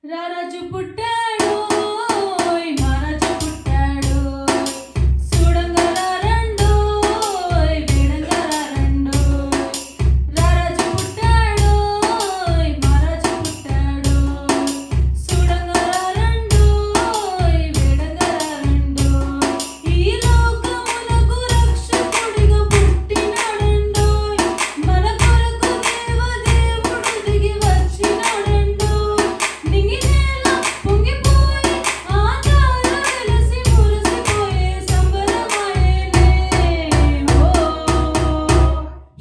రారాజు పుట్టాడు మహారాజు పుట్టాడు చూడంగా రారండు వేడంగా రారండు రారాజు పుట్టాడు మహారాజు పుట్టాడు చూడంగా రారండు వేడంగా రారండు ఈ లోకమునకు రక్షకుడిగా పుట్టినాడండు మన కొరకు దేవదేవుడు దిగి వచ్చినాడండు నింగినేల పొంగిపోయి ఆకాశ వెలసి మురిసిపోయే సంబరమాయనే ఓ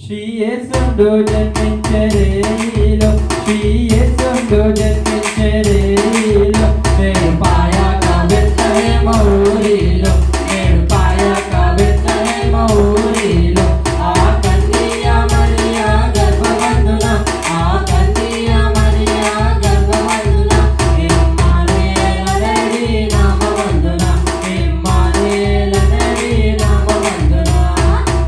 శ్రీయేసుడు జన్మించరేలో శ్రీయేసుడు జన్మించరేలో నేను పాయక బెత్లెహేము ఊరిలో నేను పాయక బెత్లెహేము ఊరిలో ఆ కన్య మరియా గర్భవంతున ఆ కన్య మరియా గర్భవంతున ఇమ్మానుయేలనేది నామవంతున ఇమ్మానుయేలనేది నామవంతున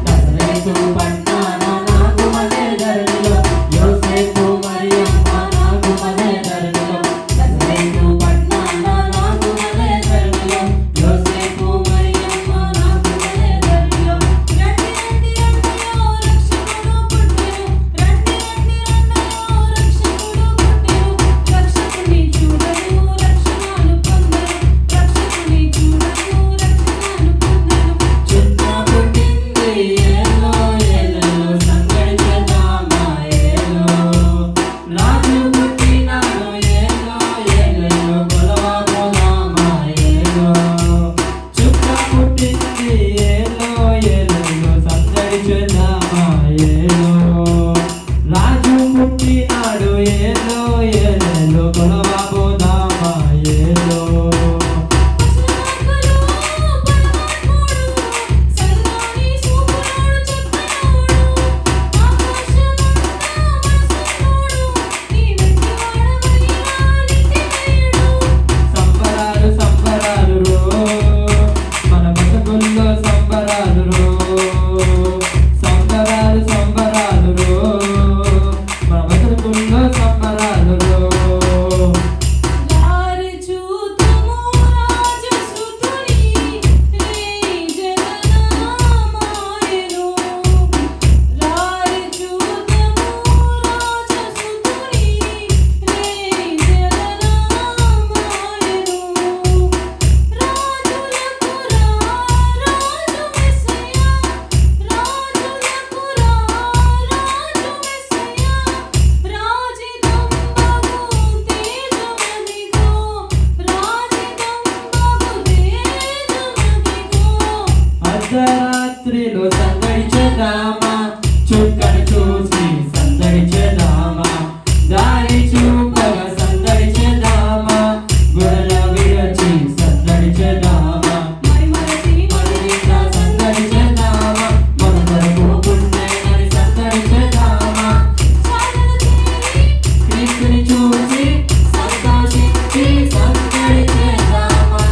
నజరేతు పట్టణ నాకు మదే ధరణిలో యోసేపు మరియమ్మ నాకు మదే ధరణిలో నజరేతు పట్టణ నాకు మదే ధరణిలో యోసేపు మరియమ్మ నాకు మదే ధరణిలో రండి రండి రండియో రక్షకుడు పుట్టెను రండి రండి రండియో రక్షకుడు పుట్టెను రక్షకుని చూడను రక్షణను పొందెను రక్షకుని చూడను రక్షణను పొందెను చిన్న పుట్టింది ఏలో ఏలో సంగడి చేద్దామా ఏలో రాజు పుట్టినాడు ఏలో ఏలో కొలవా పోదామా ఏలో చుక్క పుట్టింది ఏలో ఏలో సందడి చేద్దామా ఏలో రాజు పుట్టినాడు ఏలో ఏలో కొలవా పోదామా ఏలో పశువులు పరమాత్ముడు సర్వాణి సూపురాడు చక్కనోడు ఆకాశమంతా మనసున్నోడు నీ వెంటివాడవైనా నిత్యమయుడు సంబరాలు సంబరాలు రో మన బతుకుల్లో సంబరాలు రో సంబరాలు సంబరాలు రో మన బతుకుల్లో సంబరాలు రో లారి చూతుము రాజు సుతుని రే జగన్నామాయను లారి చూతుము రాజు సుతుని రే జగన్నామాయను రాజులకు రాజు మెస్సయ్య రాజులకు రాజు మెస్సయ్య రాజిదంబగు తేజమదిగో రాజిదంబగు తేజమదిగో అర్ధరాత్రిలో సందడి చేద్దామా చుక్కని చూసి సందడి చేద్దామా దారి చూపగా సందడి చేద్దామా గొడల విరచి సందడి చేద్దామా మైమరచి మరింత సందడి చేద్దామా మనదరకు పుట్టేనని సందడి చేద్దామా సాధన చేరి క్రీస్తుని చూసి సంతోషించి సందడి చేద్దామా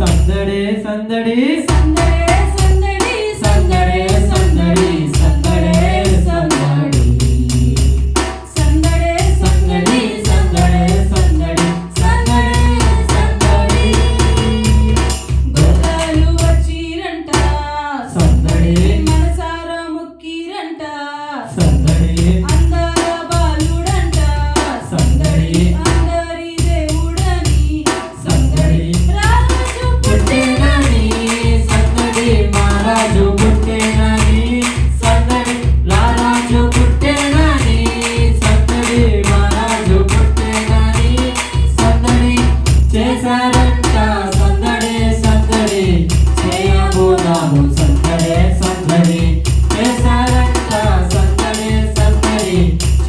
సందడే సందడి సందడే సందడి సందడే సందడి సందడే సందడి సందడే సందడి సందడి సందడి సందడి సందడి గొర్రెలు వచ్చిరంట సందడి మనసారా ముక్కిరంట సందడి అందర బాలుడంట సందడి అందరి దేవుడని సందడి రాజు పుట్టేనని సందడి మహారాజు పుట్టేనని సందడి రారాజు పుట్టేనని సందడి మహారాజు పుట్టేనని సందడి చేశారంట సందడి సందడి చేయబోదాము సందడే సందడి చేశారంట సందడి సందడి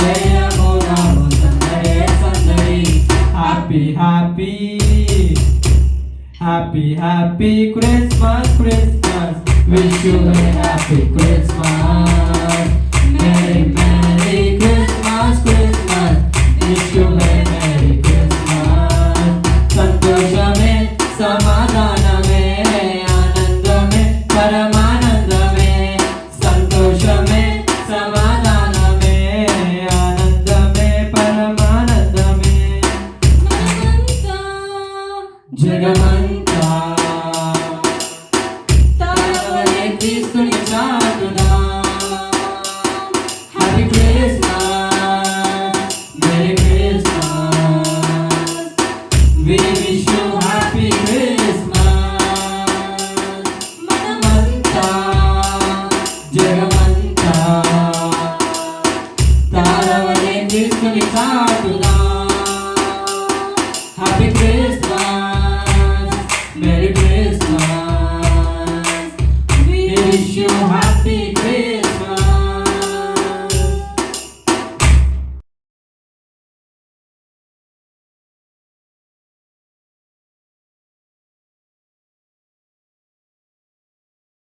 చేయబోదాము సందడే సందడి happy happy Happy, happy Christmas, Christmas. Wish you a happy Christmas. Merry, Merry Christmas, Christmas. Wish you a Merry Christmas. సంతోషమే సమాధానమే ఆనందమే పరమానందమే సంతోషమే సమాధానమే ఆనందమే పరమానందమే Christmas.